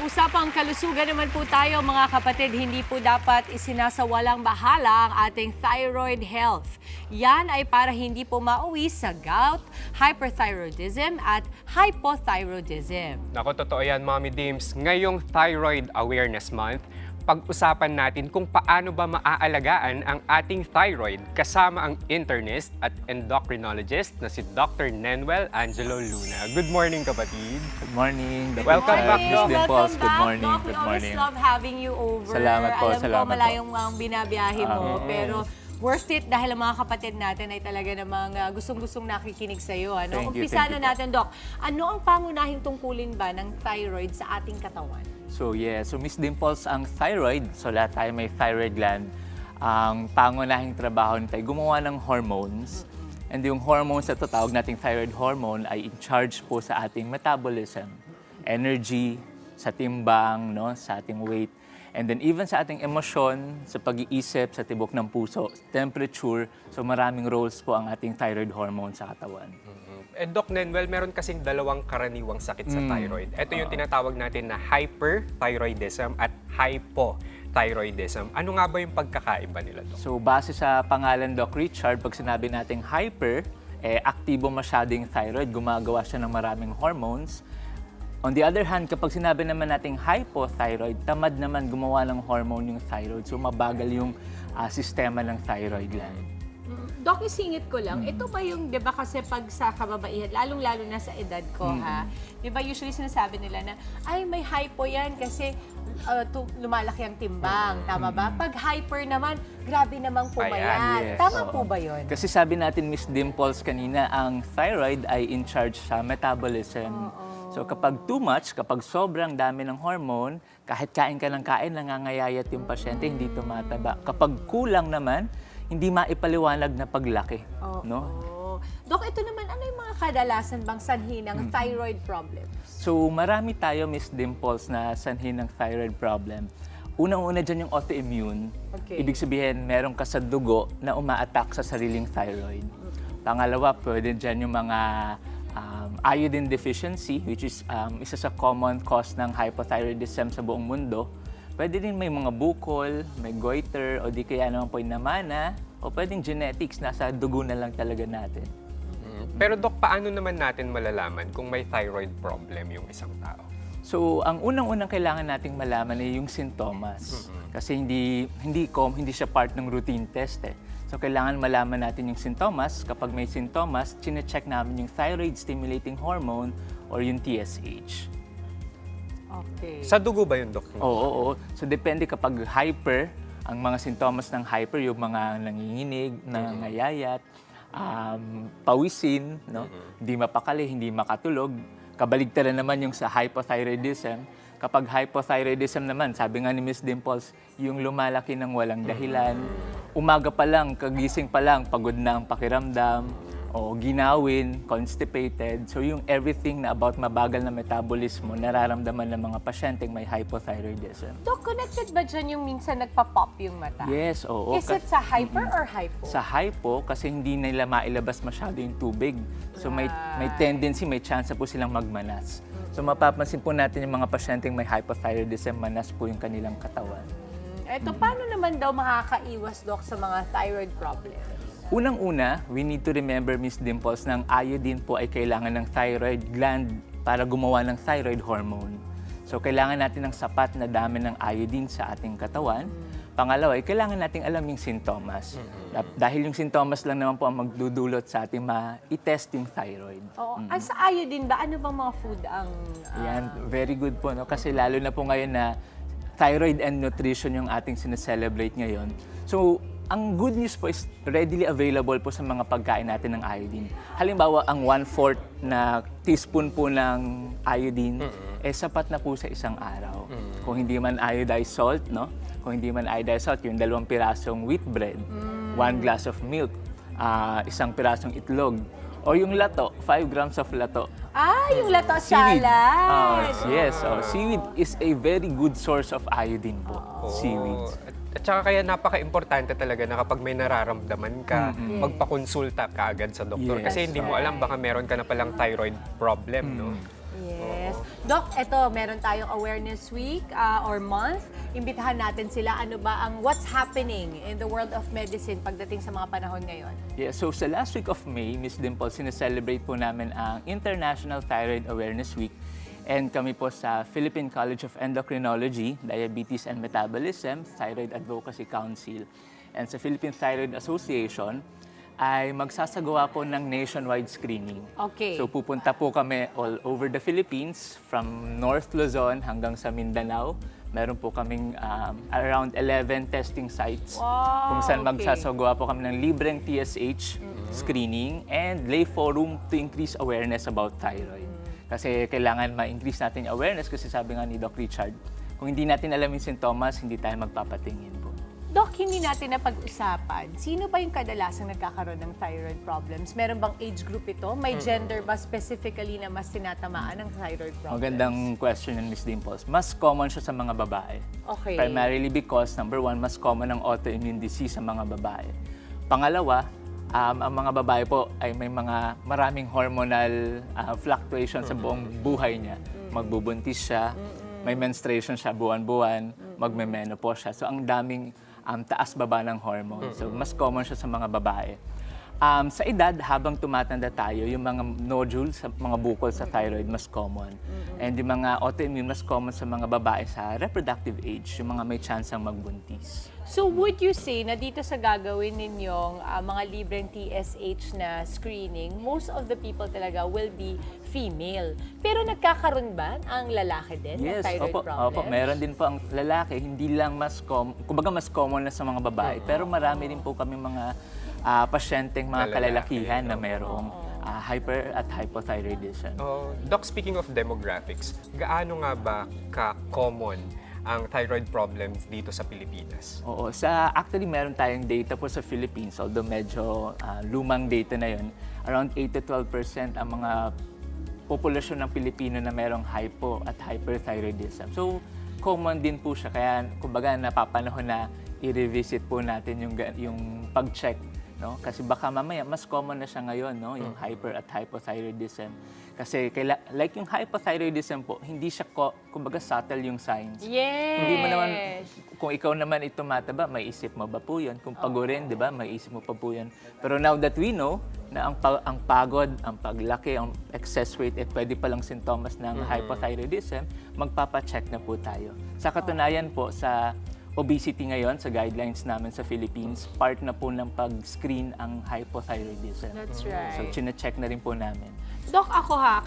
usapang kalusugan naman po tayo mga kapatid, hindi po dapat isinasawalang bahala ang ating thyroid health. Yan ay para hindi po mauwi sa gout, hyperthyroidism at hypothyroidism. Naku, totoo yan, Mommy Dims. Ngayong Thyroid Awareness Month, pag-usapan natin kung paano ba maaalagaan ang ating thyroid kasama ang internist at endocrinologist na si Dr. Nenwell Angelo Luna. Good morning, kapatid. Good morning. Dr. Welcome Chad, back, Miss Doc. Dimples. Welcome Good back, morning. Doc. We Good always morning. love having you over. Salamat po, Alam salamat ko malayong ang binabiyahe mo, Okay. pero worth it dahil ang mga kapatid natin ay talaga namang gustong-gustong nakikinig sa iyo. Ano? Thank you, Umpisa thank na you po. natin, Doc. Ano ang pangunahing tungkulin ba ng thyroid sa ating katawan? So Miss Dimples, ang thyroid, so lahat tayo may thyroid gland, ang pangunahing trabaho nito ay gumawa ng hormones. And yung hormones na ito, tawag nating thyroid hormone, ay in charge po sa ating metabolism, energy, sa timbang, no, sa ating weight. And then even sa ating emosyon, sa pag-iisip, sa tibok ng puso, temperature, so maraming roles po ang ating thyroid hormone sa katawan. Doc Nenwell, meron kasing dalawang karaniwang sakit sa thyroid. Ito yung tinatawag natin na hyperthyroidism at hypothyroidism. Ano nga ba yung pagkakaiba nila, Doc? So base sa pangalan Doc Richard, pag sinabi nating hyper, aktibo masyadong thyroid, gumagawa siya ng maraming hormones. On the other hand, kapag sinabi naman nating hypothyroid, tamad naman gumawa ng hormone yung thyroid. So mabagal yung sistema ng thyroid gland. Doc, isingit ko lang, ito ba yung, di ba kasi pag sa kababaihan, lalong-lalo na sa edad ko, ha? Di ba usually sinasabi nila na, ay, may hypo yan kasi lumalaki ang timbang. Tama ba? Pag hyper naman, grabe namang pumayat. Ayan, yes. Tama Oo. po ba yun? Kasi sabi natin, Miss Dimples, kanina, ang thyroid ay in charge sa metabolism. So kapag too much, kapag sobrang dami ng hormone, kahit kain ka ng kain, nangangayayat yung pasyente, hindi tumataba. Kapag kulang naman, hindi maipaliwanag na paglaki. No? Doc, ito naman, ano yung mga kadalasan bang sanhi ng thyroid problems? So marami tayo, Miss Dimples, na sanhi ng thyroid problem. Unang-una dyan yung autoimmune. Okay. Ibig sabihin, meron ka sa dugo na uma-attack sa sariling thyroid. Pangalawa, pwede dyan yung mga iodine deficiency, which is isa sa common cause ng hypothyroidism sa buong mundo. Pwede din may mga bukol, may goiter, o di kaya naman po yung namana, o pwedeng genetics, nasa dugo na lang talaga natin. Pero Doc, paano naman natin malalaman kung may thyroid problem yung isang tao? So, ang unang-unang kailangan nating malaman ay yung sintomas. Kasi hindi siya part ng routine test eh. So, kailangan malaman natin yung sintomas. Kapag may sintomas, chine-check namin yung thyroid stimulating hormone or yung TSH. Okay. Sa dugo ba yun, Doc? Oo. So, depende kapag hyper, ang mga sintomas ng hyper, yung mga nanginginig, nangangayayat, pawisin, no? Hindi mapakali, hindi makatulog. Kabaligtaran naman yung sa hypothyroidism. Kapag hypothyroidism naman, sabi nga ni Miss Dimples, yung lumalaki ng walang dahilan. Umaga pa lang, kagising pa lang, pagod na ang pakiramdam, o ginawin, constipated. So yung everything na about mabagal na metabolismo, nararamdaman ng mga pasyenteng may hypothyroidism. Doc, connected ba dyan yung minsan nagpa-pop yung mata? Yes, oo. Is it sa hyper or hypo? Sa hypo, kasi hindi nila mailabas masyado yung tubig. So may tendency, may chance po silang magmanas. So mapapansin po natin yung mga pasyenteng may hypothyroidism, manas po yung kanilang katawan. Eto, paano naman daw makakaiwas, Doc, sa mga thyroid problems? Unang-una, we need to remember, Miss Dimples, ng iodine po ay kailangan ng thyroid gland para gumawa ng thyroid hormone. So kailangan natin ng sapat na dami ng iodine sa ating katawan. Pangalawa, kailangan nating alam yung sintomas. Dahil yung sintomas lang naman po ang magdudulot sa ating ma-test yung thyroid. Oo. Sa iodine ba, ano bang mga food ang... Yan, very good po. No? Kasi lalo na po ngayon na thyroid and nutrition yung ating sineselebrate ngayon. So, ang good news po is readily available po sa mga pagkain natin ng iodine. Halimbawa, ang 1/4 na teaspoon po ng iodine, sapat na po sa isang araw. Kung hindi man iodized salt, no? Kung hindi man iodized salt, yung 2 pirasong wheat bread, 1 glass of milk, 1 pirasong itlog, o yung lato, 5 grams of lato. Yung lato Seaweed. salad! Yes, seaweed is a very good source of iodine po. Seaweeds. At saka kaya napaka-importante talaga na kapag may nararamdaman ka, magpakonsulta ka agad sa doktor. Yes. Kasi hindi mo alam, baka meron ka na palang thyroid problem, no? Yes. Doc, eto, meron tayong awareness week or month. Imbitahan natin sila. Ano ba ang what's happening in the world of medicine pagdating sa mga panahon ngayon? Yeah, so sa last week of May, Miss Dimple, sineselebrate po namin ang International Thyroid Awareness Week. And kami po sa Philippine College of Endocrinology, Diabetes and Metabolism, Thyroid Advocacy Council, and sa Philippine Thyroid Association, ay magsasagawa po ng nationwide screening. Okay. So pupunta po kami all over the Philippines, from North Luzon hanggang sa Mindanao. Meron po kaming around 11 testing sites Wow, kung saan okay. magsasagawa po kami ng libreng TSH screening and lay forum to increase awareness about thyroid. Kasi kailangan ma-increase natin yung awareness kasi sabi nga ni Doc Richard, kung hindi natin alam yung sintomas, hindi tayo magpapatingin po. Doc, hindi natin napag-usapan. Sino ba yung kadalasang nagkakaroon ng thyroid problems? Meron bang age group ito? May gender ba specifically na mas tinatamaan ng thyroid problems? Magandang question yun, Ms. Dimples. Mas common siya sa mga babae. Okay. Primarily because, number one, mas common ang autoimmune disease sa mga babae. Pangalawa, ang mga babae po ay may mga maraming hormonal fluctuation sa buong buhay niya. Magbubuntis siya, may menstruation siya buwan-buwan, magme-menopause siya. So ang daming taas-baba ng hormone. So mas common siya sa mga babae. Sa edad, habang tumatanda tayo, yung mga nodules, mga bukol sa thyroid, mas common. And yung mga autoimmune, mas common sa mga babae sa reproductive age, yung mga may chance ang magbuntis. So would you say na dito sa gagawin ninyong mga libreng TSH na screening, most of the people talaga will be female. Pero nagkakaroon ba ang lalaki din ng thyroid problem? Opo, meron din po ang lalaki, hindi lang kumbaga mas common na sa mga babae, pero marami din po kami mga pasyenteng mga kalalakihan na mayroong hyper at hypothyroidism. Doc, speaking of demographics, gaano nga ba ka-common ang thyroid problems dito sa Pilipinas? Oo, actually meron tayong data po sa Philippines, although medyo lumang data na yun, around 8 to 12% ang mga populasyon ng Pilipino na merong hypo at hyperthyroidism. So, common din po siya, kaya kumbaga napapanahon na i-revisit po natin yung pag-check. No? Kasi baka mamaya, mas common na siya ngayon, no? Yung hyper at hypothyroidism. Kasi like yung hypothyroidism po, hindi siya, kumbaga subtle yung signs. Yes! Hindi mo naman, kung ikaw naman ito mataba, may isip mo ba po yun? Kung pagurin, di ba, may isip mo pa po yun. Pero now that we know na ang pagod, ang paglaki, ang excess weight, pwede palang sintomas ng hypothyroidism, magpapacheck na po tayo. Sa katunayan po, sa obesity ngayon, sa guidelines namin sa Philippines, part na po ng pag-screen ang hypothyroidism. That's right. So, chine-check na rin po namin. Doc,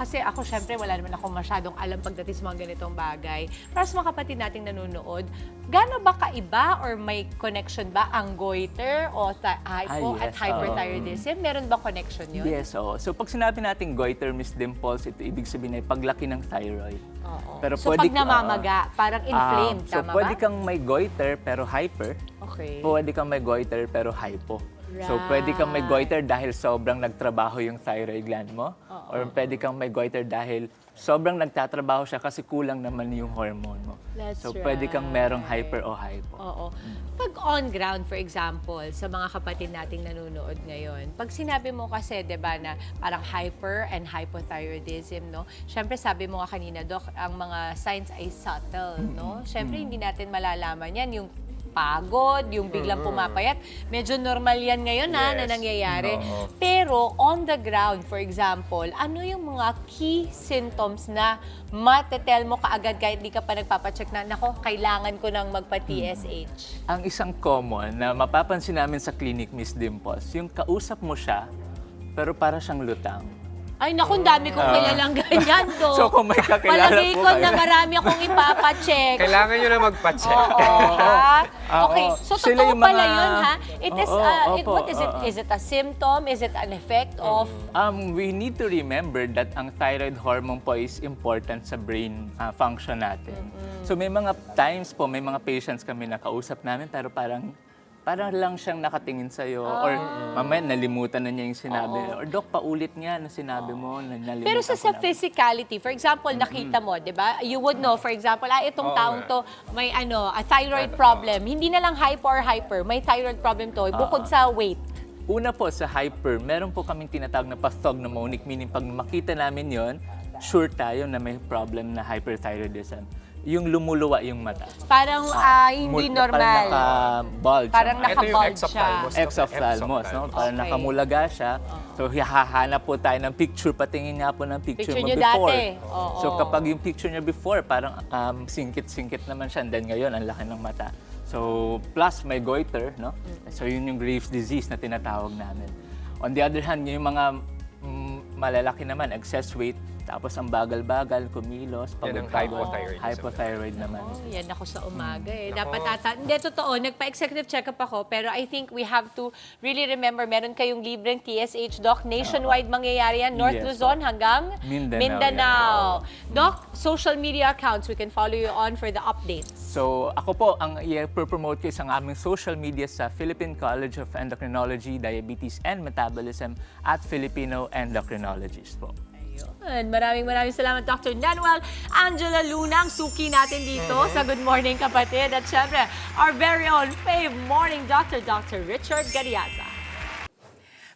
kasi ako syempre wala naman ako masyadong alam pagdating sa mga ganitong bagay. Para sa mga kapatid nating nanonood, gaano ba kaiba or may connection ba ang goiter o hypo at Yes, hyperthyroidism? Meron ba connection yun? Yes, oo. So, pag sinabi nating goiter, Miss Dimples, ito ibig sabihin ay paglaki ng thyroid. Oo. Pero So pag namamaga, parang inflamed, so, tama ba? pwede kang may goiter pero hyper. Okay. Pwede kang may goiter pero hypo. So, pwede kang may goiter dahil sobrang nagtrabaho yung thyroid gland mo. Or pwede kang may goiter dahil sobrang nagtatrabaho siya kasi kulang naman yung hormone mo. That's So, pwede kang merong hyper o hypo. Oo. Pag on ground, for example, sa mga kapatid nating nanonood ngayon, pag sinabi mo kasi, di ba, na parang hyper and hypothyroidism, no? Siyempre, sabi mo nga kanina, Doc, ang mga signs ay subtle, no? Siyempre, hindi natin malalaman yan. Yung pagod, yung biglang pumapayat. Medyo normal yan ngayon na nangyayari. Pero on the ground, for example, ano yung mga key symptoms na matetel mo kaagad kahit di ka pa nagpapacheck na, nako, kailangan ko nang magpa-TSH? Ang isang common na mapapansin namin sa clinic, Miss Dimples, yung kausap mo siya, pero para siyang lutang. Ay, naku, ang dami kong kilalang ganyan, Doc. So, kung may kakilala Palagay po ko kayo. na marami akong ipapacheck. Kailangan nyo na magpa-check. Okay, so Sila totoo yung pala mga- yun, ha? It is, Opo, what is it? oo. Is it a symptom? Is it an effect of... We need to remember that ang thyroid hormone po is important sa brain function natin. So may mga times po, may mga patients kami na kausap namin pero parang lang siyang nakatingin sa'yo or mamaya nalimutan na niya yung sinabi. Or Doc, paulit nga na sinabi mo, na nalimutan Pero sa ko na." physicality, for example, nakita mo, di ba? You would know, for example, itong taong to, may a thyroid problem. Hindi na lang hypo or hyper, may thyroid problem to, bukod sa weight. Una po, sa hyper, meron po kaming tinatawag na pathognomonic, meaning pag makita namin yon, sure tayo na may problem na hyperthyroidism, yung lumuluwa yung mata. Parang hindi Parang normal. naka-bulge. Parang ang Ito yung Nakabulge exophthalmos. exophthalmos, no? Parang Okay. nakamulaga siya. So, hahanap po tayo ng picture. Patingin nga po ng picture mo Picture nyo before. dati. Oo. So, kapag yung picture niya before, parang singkit-singkit naman siya. And then ngayon, ang laki ng mata. So, plus may goiter, no? So, yun yung Graves' disease na tinatawag namin. On the other hand, yung mga malalaki naman, excess weight, tapos ang bagal-bagal, kumilos, Yan ang pagod-pagod. hypothyroidism. Hypothyroid naman. Oh, yan ako sa umaga eh. Dapat ata, hindi, totoo, nagpa-executive check-up ako, pero I think we have to really remember, meron kayong libreng TSH, Doc. Nationwide mangyayari yan, North Yes, Luzon hanggang Mindanao, Doc, social media accounts, we can follow you on for the updates. So, ako po, ang i-promote ko isang aming social media sa Philippine College of Endocrinology, Diabetes and Metabolism at Filipino Endocrinologist po. Ayun. Maraming salamat, Dr. Nanuel Angela Luna, ang suki natin dito sa Good Morning Kapatid. At syempre, our very own fave morning doctor, Dr. Richard Gariaza.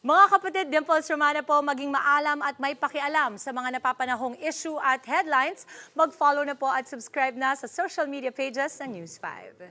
Mga kapatid, Dimples Romana po, maging maalam at may pakialam sa mga napapanahong issue at headlines. Mag-follow na po at subscribe na sa social media pages ng News 5.